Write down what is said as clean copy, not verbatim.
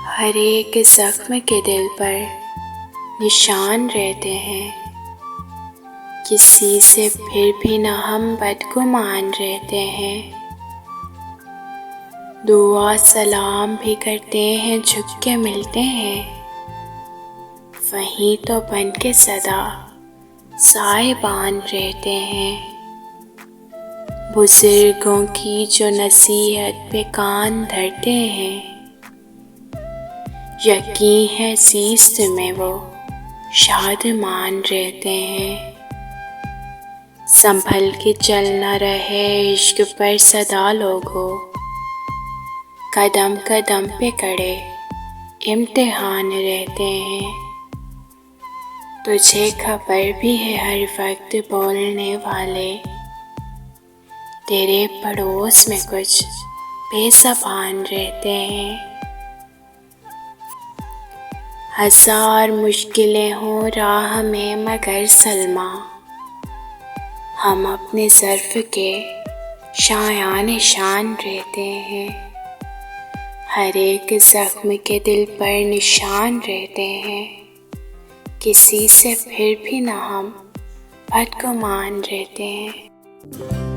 हर एक जख्म के दिल पर निशान रहते हैं। किसी से फिर भी न हम बदगुमान रहते हैं। दुआ सलाम भी करते हैं, झुक के मिलते हैं। वहीं तो बन के सदा साहिबान रहते हैं। बुजुर्गों की जो नसीहत पे कान धरते हैं। यकीन है सीस्त में वो शादमान रहते हैं। संभल के चलना रहे इश्क पर सदा लोगों, कदम कदम पे कड़े इम्तिहान रहते हैं। तुझे खबर भी है हर वक्त बोलने वाले, तेरे पड़ोस में कुछ बेज़बान रहते हैं। हजार मुश्किलें हों राह में मगर सलमा, हम अपने ज़र्फ़ के शायान शान रहते हैं। हर एक ज़ख्म के दिल पर निशान रहते हैं। किसी से फिर भी न हम बदगुमान रहते हैं।